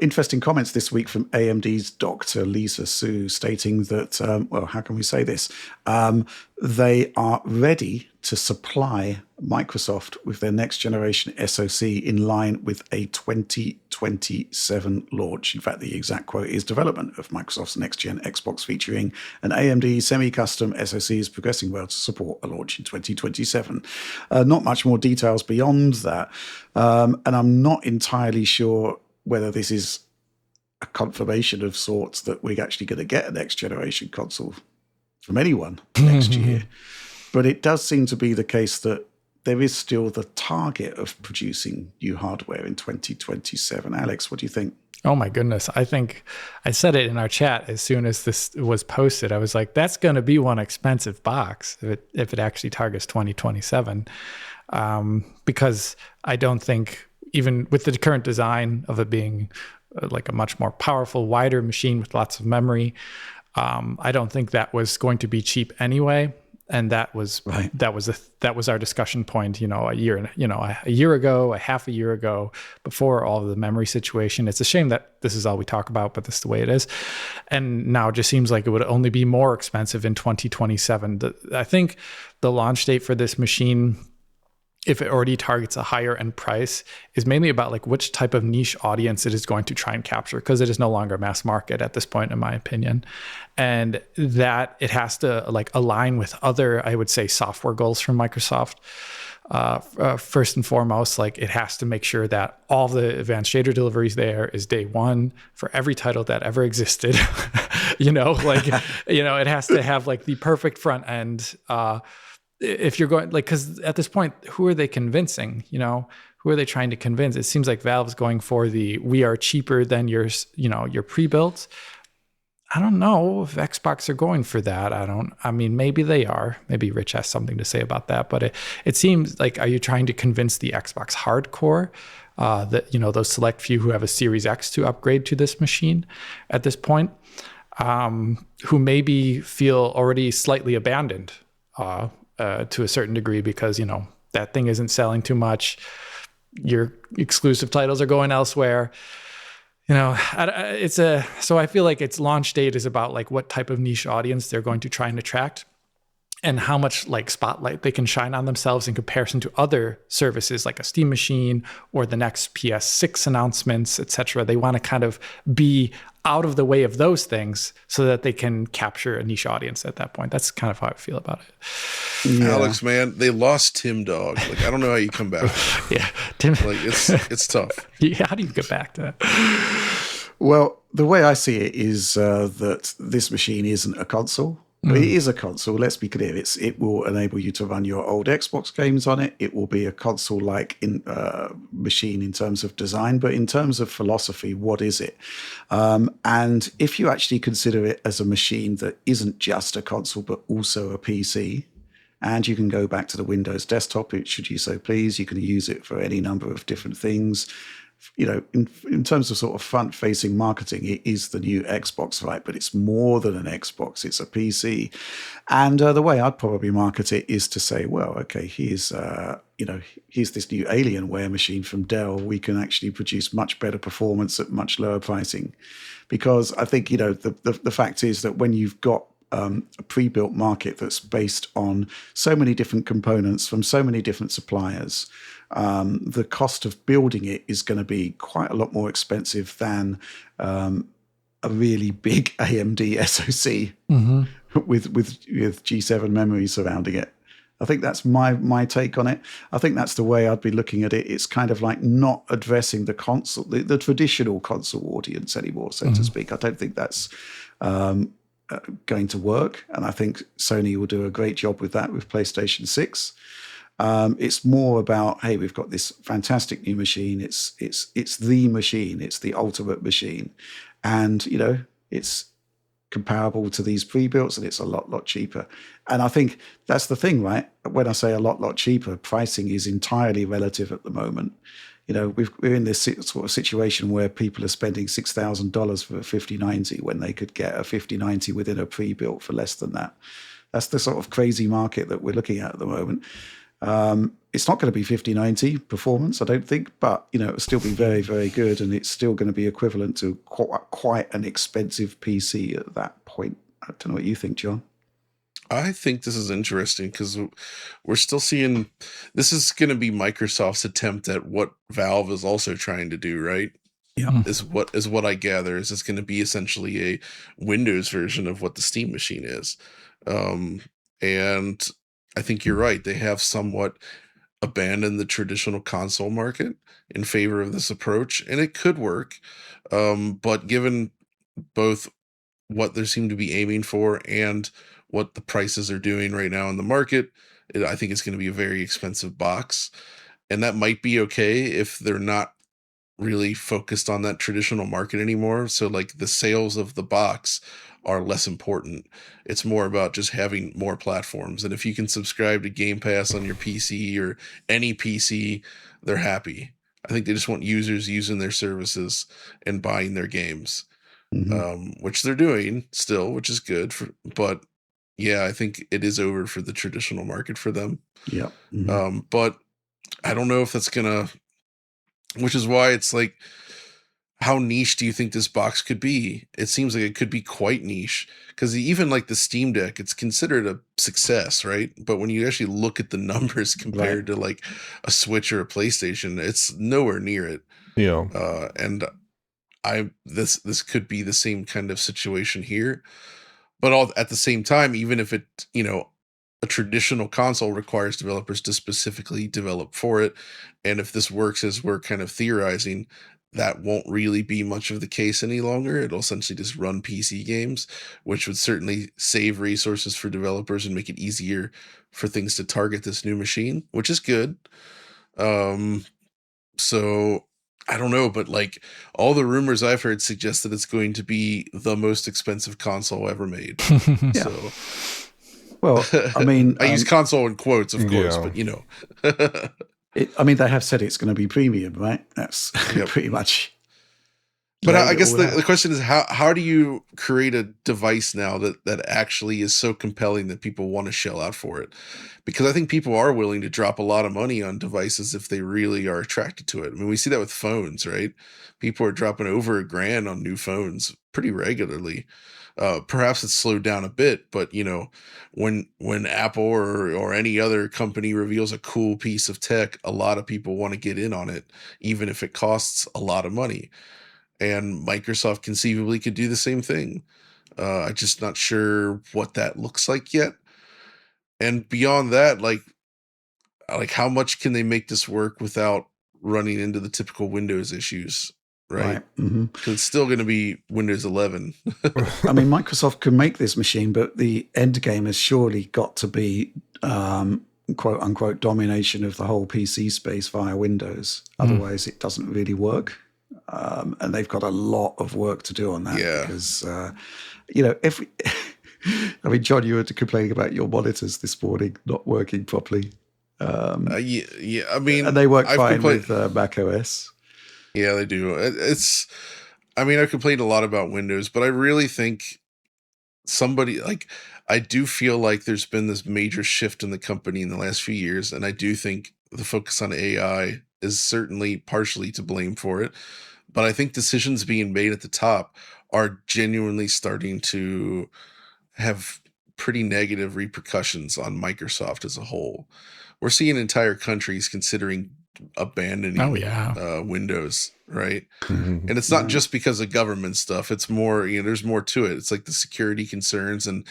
Interesting comments this week from AMD's Dr. Lisa Su stating that, well, how can we say this? They are ready to supply Microsoft with their next generation SoC in line with a 2027 launch. In fact, the exact quote is development of Microsoft's next gen Xbox featuring an AMD semi-custom SoC is progressing well to support a launch in 2027. Not much more details beyond that. And I'm not entirely sure whether this is a confirmation of sorts that we're actually going to get a next generation console from anyone next year. But it does seem to be the case that there is still the target of producing new hardware in 2027. Alex, what do you think? Oh my goodness. I think I said it in our chat as soon as this was posted. I was like, that's going to be one expensive box if it actually targets 2027. Because I don't think, even with the current design of it being like a much more powerful, wider machine with lots of memory, I don't think that was going to be cheap anyway. And that was right. that was our discussion point, a year ago, a half a year ago, before all of the memory situation. It's a shame that this is all we talk about, but this is the way it is. And now it just seems like it would only be more expensive in 2027. I think the launch date for this machine, if it already targets a higher end price, is mainly about like which type of niche audience it is going to try and capture, because it is no longer mass market at this point, in my opinion. And that it has to like align with other, I would say, software goals from Microsoft. First and foremost, like it has to make sure that all the advanced shader deliveries there is day one for every title that ever existed. It has to have like the perfect front end. If you're going, like, because at this point, who are they convincing? Who are they trying to convince? It seems like Valve's going for we are cheaper than your pre-built. I don't know if Xbox are going for that. Maybe they are. Maybe Rich has something to say about that. But it seems like, are you trying to convince the Xbox hardcore that, those select few who have a Series X to upgrade to this machine at this point, who maybe feel already slightly abandoned to a certain degree because, that thing isn't selling too much. Your exclusive titles are going elsewhere. So I feel like its launch date is about like what type of niche audience they're going to try and attract and how much like spotlight they can shine on themselves in comparison to other services like a Steam machine or the next PS6 announcements, etc. They want to kind of be out of the way of those things so that they can capture a niche audience at that point. That's kind of how I feel about it. Yeah. Alex, man, they lost Tim Dog. Like, I don't know how you come back. Yeah, Tim. Like, it's tough. Yeah, how do you get back to that? Well, the way I see it is that this machine isn't a console. It is a console, let's be clear. It will enable you to run your old Xbox games on it. It will be a console-like machine in terms of design, but in terms of philosophy, what is it? And if you actually consider it as a machine that isn't just a console, but also a PC, and you can go back to the Windows desktop, should you so please, you can use it for any number of different things. In terms of sort of front-facing marketing, it is the new Xbox, right? But it's more than an Xbox; it's a PC. And the way I'd probably market it is to say, well, okay, here's this new Alienware machine from Dell. We can actually produce much better performance at much lower pricing, because I think the fact is that when you've got a pre-built market that's based on so many different components from so many different suppliers, the cost of building it is going to be quite a lot more expensive than a really big AMD SoC with G7 memory surrounding it. I think that's my take on it. I think that's the way I'd be looking at it. It's kind of like not addressing the console, the traditional console audience anymore, so to speak. I don't think that's going to work, and I think Sony will do a great job with that with PlayStation 6. It's more about, hey, we've got this fantastic new machine. It's the machine. It's the ultimate machine, and it's comparable to these pre-builts, and it's a lot cheaper. And I think that's the thing, right? When I say a lot cheaper, pricing is entirely relative at the moment. We're in this sort of situation where people are spending $6,000 for a 5090 when they could get a 5090 within a pre-built for less than that. That's the sort of crazy market that we're looking at the moment. It's not going to be 5090 performance, I don't think, but it'll still be very, very good, and it's still going to be equivalent to quite an expensive PC at that point. I don't know what you think, John. I think this is interesting because we're still seeing this is going to be Microsoft's attempt at what Valve is also trying to do, right? Yeah. Is what I gather is it's going to be essentially a Windows version of what the Steam machine is. And I think you're right. They have somewhat abandoned the traditional console market in favor of this approach, and it could work. But given both what they seem to be aiming for and what the prices are doing right now in the market, I think it's going to be a very expensive box. And that might be okay if they're not really focused on that traditional market anymore. So like the sales of the box are less important. It's more about just having more platforms. And if you can subscribe to Game Pass on your PC or any PC, they're happy. I think they just want users using their services and buying their games, which they're doing still, which is good. But yeah, I think it is over for the traditional market for them. Yeah. But I don't know if that's gonna, which is why it's like, how niche do you think this box could be? It seems like it could be quite niche because even like the Steam Deck, it's considered a success, right? But when you actually look at the numbers compared to like a Switch or a PlayStation, it's nowhere near it. Yeah. And this could be the same kind of situation here. But at the same time, even if it, a traditional console requires developers to specifically develop for it, and if this works as we're kind of theorizing, that won't really be much of the case any longer. It'll essentially just run PC games, which would certainly save resources for developers and make it easier for things to target this new machine, which is good. So I don't know, but like all the rumors I've heard suggest that it's going to be the most expensive console ever made. So, well, I mean, I use console in quotes, of course, but they have said it's going to be premium, right? That's pretty much. But I guess the question is how do you create a device now that actually is so compelling that people want to shell out for it? Because I think people are willing to drop a lot of money on devices if they really are attracted to it. I mean, we see that with phones, right? People are dropping over $1,000 on new phones pretty regularly. Perhaps it's slowed down a bit, but when Apple or any other company reveals a cool piece of tech, a lot of people want to get in on it, even if it costs a lot of money. And Microsoft conceivably could do the same thing. I'm just not sure what that looks like yet. And beyond that, like how much can they make this work without running into the typical Windows issues, right? Because it's still going to be Windows 11. I mean, Microsoft can make this machine, but the end game has surely got to be quote unquote domination of the whole PC space via Windows. Otherwise, it doesn't really work. And they've got a lot of work to do on that because, I mean, John, you were complaining about your monitors this morning not working properly. I mean, and they work fine with Mac OS. Yeah, they do. I've complained a lot about Windows, but I really think I do feel like there's been this major shift in the company in the last few years, and I do think the focus on AI is certainly partially to blame for it. But I think decisions being made at the top are genuinely starting to have pretty negative repercussions on Microsoft as a whole. We're seeing entire countries considering abandoning Windows, right? And it's not just because of government stuff. It's more, there's more to it. It's like the security concerns and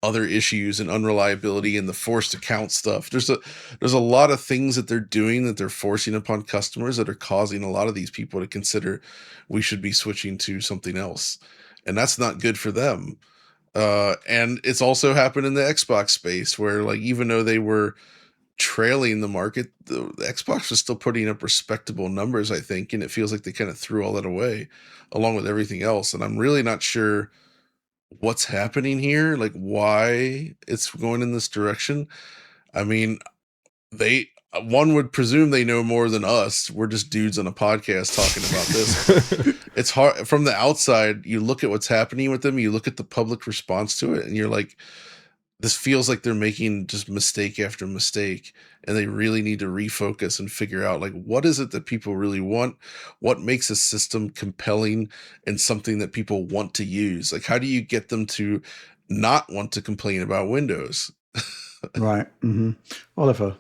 other issues and unreliability and the forced account stuff. There's a lot of things that they're doing that they're forcing upon customers that are causing a lot of these people to consider we should be switching to something else. And that's not good for them. And it's also happened in the Xbox space where, like, even though they were trailing the market, the Xbox was still putting up respectable numbers, I think. And it feels like they kind of threw all that away along with everything else. And I'm really not sure what's happening here, like why it's going in this direction. I mean, one would presume they know more than us. We're just dudes on a podcast talking about this. It's hard from the outside. You look at what's happening with them, you look at the public response to it, and you're like, this feels like they're making just mistake after mistake, and they really need to refocus and figure out, like, what is it that people really want? What makes a system compelling and something that people want to use? Like, how do you get them to not want to complain about Windows? Right. Oliver.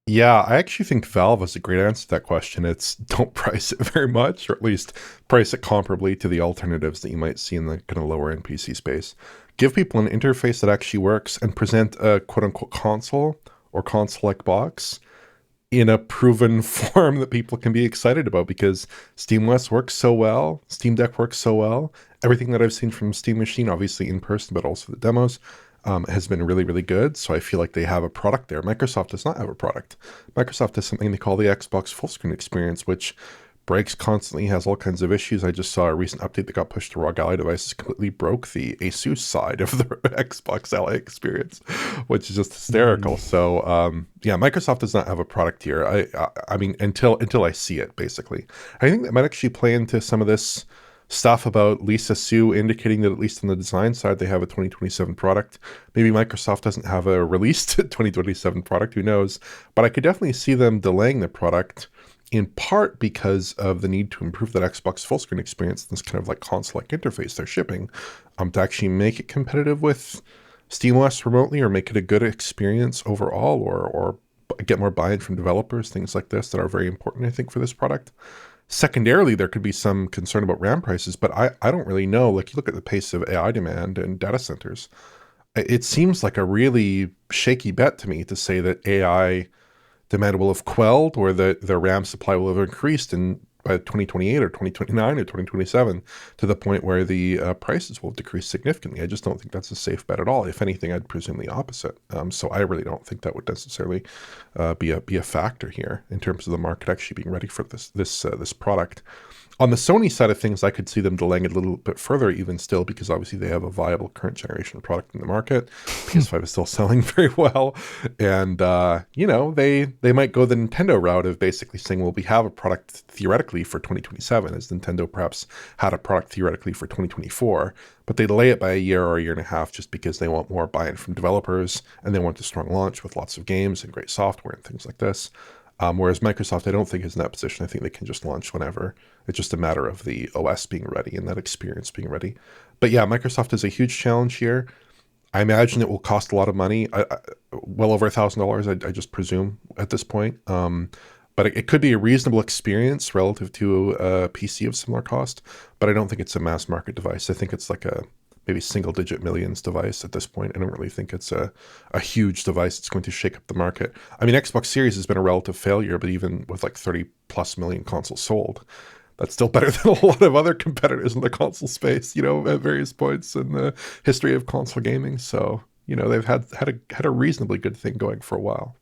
Yeah, I actually think Valve has a great answer to that question. It's don't price it very much, or at least price it comparably to the alternatives that you might see in the kind of lower end PC space. Give people an interface that actually works and present a quote unquote console or console-like box in a proven form that people can be excited about, because SteamOS works so well, Steam Deck works so well. Everything that I've seen from Steam Machine, obviously in person, but also the demos, has been really, really good. So I feel like they have a product there. Microsoft does not have a product. Microsoft has something they call the Xbox full screen experience, which breaks constantly, has all kinds of issues. I just saw a recent update that got pushed to raw Ally devices, completely broke the ASUS side of the Xbox Ally experience, which is just hysterical. So yeah, Microsoft does not have a product here. I mean, until I see it, basically. I think that might actually play into some of this stuff about Lisa Su indicating that at least on the design side, they have a 2027 product. Maybe Microsoft doesn't have a released 2027 product, who knows? But I could definitely see them delaying the product, in part because of the need to improve that Xbox full screen experience, this kind of like console-like interface they're shipping, to actually make it competitive with SteamOS remotely, or make it a good experience overall, or get more buy-in from developers, things like this that are very important, I think, for this product. Secondarily, there could be some concern about RAM prices, but I don't really know. Like, you look at the pace of AI demand and data centers, it seems like a really shaky bet to me to say that AI demand will have quelled, or that the RAM supply will have increased by 2028 or 2029 or 2027 to the point where the prices will decrease significantly. I just don't think that's a safe bet at all. If anything, I'd presume the opposite. So I really don't think that would necessarily be a factor here in terms of the market actually being ready for this product. On the Sony side of things, I could see them delaying it a little bit further even still, because obviously they have a viable current generation product in the market. PS5 is still selling very well. And, they might go the Nintendo route of basically saying, well, we have a product theoretically for 2027, as Nintendo perhaps had a product theoretically for 2024, but they delay it by a year or a year and a half just because they want more buy-in from developers, and they want a strong launch with lots of games and great software and things like this. Whereas Microsoft, I don't think, is in that position. I think they can just launch whenever. It's just a matter of the OS being ready and that experience being ready. But yeah, Microsoft is a huge challenge here. I imagine it will cost a lot of money, well over $1,000, I just presume at this point. But it could be a reasonable experience relative to a PC of similar cost. But I don't think it's a mass market device. I think it's like a maybe single-digit millions device at this point. I don't really think it's a huge device that's going to shake up the market. I mean, Xbox Series has been a relative failure, but even with like 30+ million consoles sold, that's still better than a lot of other competitors in the console space, at various points in the history of console gaming. So, they've had a reasonably good thing going for a while.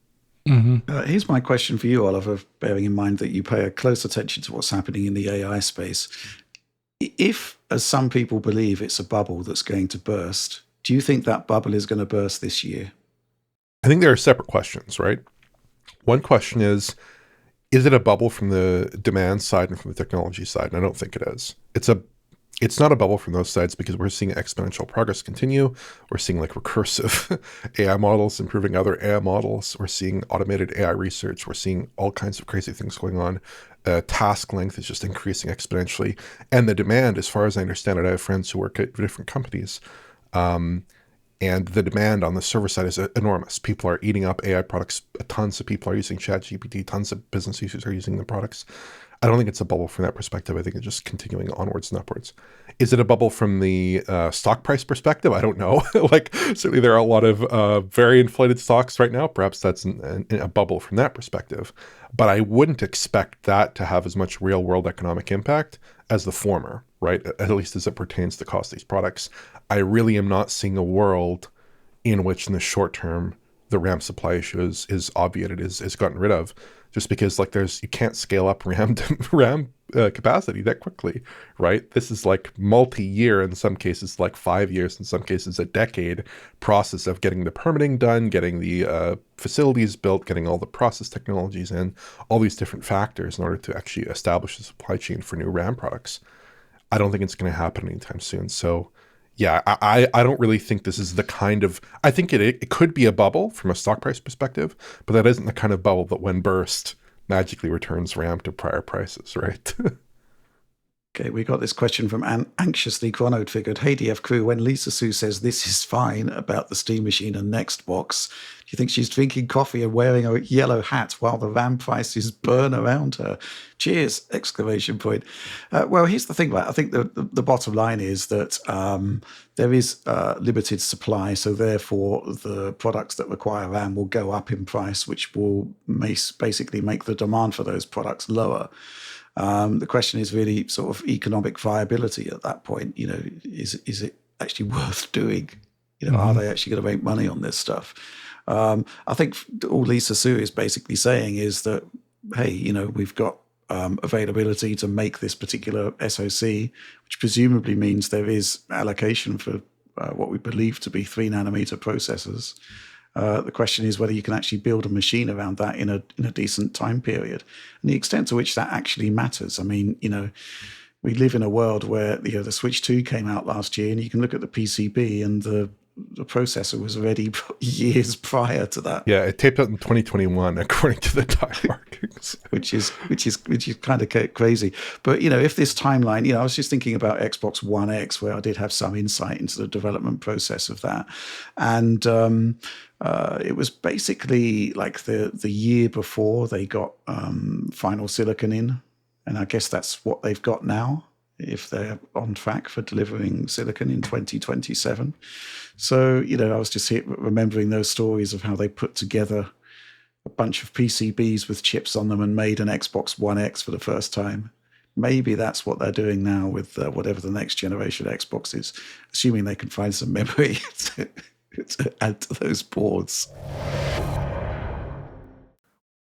Here's my question for you, Oliver, bearing in mind that you pay a close attention to what's happening in the AI space. If, as some people believe, it's a bubble that's going to burst, do you think that bubble is going to burst this year? I think there are separate questions, right? One question is it a bubble from the demand side and from the technology side? And I don't think it is. It's not a bubble from those sides, because we're seeing exponential progress continue. We're seeing like recursive AI models improving other AI models. We're seeing automated AI research. We're seeing all kinds of crazy things going on. Task length is just increasing exponentially. And the demand, as far as I understand it, I have friends who work at different companies, and the demand on the server side is enormous. People are eating up AI products. Tons of people are using ChatGPT. Tons of business users are using the products. I don't think it's a bubble from that perspective. I think it's just continuing onwards and upwards. Is it a bubble from the stock price perspective? I don't know. Like, certainly there are a lot of very inflated stocks right now. Perhaps that's a bubble from that perspective. But I wouldn't expect that to have as much real world economic impact as the former, right? At least as it pertains to the cost of these products. I really am not seeing a world in which in the short term, the RAM supply issue is obviated, is gotten rid of, just because like you can't scale up RAM capacity that quickly, right? This is like multi-year, in some cases like 5 years, in some cases a decade process of getting the permitting done, getting the facilities built, getting all the process technologies in, all these different factors in order to actually establish a supply chain for new RAM products. I don't think it's going to happen anytime soon. So Yeah, I don't really think this is the kind of, I think it could be a bubble from a stock price perspective, but that isn't the kind of bubble that when burst magically returns RAM to prior prices, right? Okay, we got this question from Anxiously Chronoed Figured. Hey, DF crew, when Lisa Sue says this is fine about the Steam Machine and Nextbox, do you think she's drinking coffee and wearing a yellow hat while the RAM prices burn around her? Cheers! Exclamation point. Well, here's the thing, right? I think the bottom line is that there is limited supply, so therefore the products that require RAM will go up in price, which will basically make the demand for those products lower. The question is really sort of economic viability at that point. You know, is it actually worth doing? You know, are they actually going to make money on this stuff? I think all Lisa Sue is basically saying is that, hey, you know, we've got availability to make this particular SoC, which presumably means there is allocation for what we believe to be 3-nanometer processors. The question is whether you can actually build a machine around that in a decent time period, and the extent to which that actually matters. I mean, you know, we live in a world where the Switch 2 came out last year, and you can look at the PCB, and the processor was ready years prior to that. Yeah, it taped out in 2021, according to the time markings. which is kind of crazy. But, you know, if this timeline, you know, I was just thinking about Xbox One X, where I did have some insight into the development process of that. And it was basically like the year before they got final silicon in. And I guess that's what they've got now, if they're on track for delivering silicon in 2027. So, you know, I was just remembering those stories of how they put together a bunch of PCBs with chips on them and made an Xbox One X for the first time. Maybe that's what they're doing now with whatever the next generation Xbox is, assuming they can find some memory to add to those boards.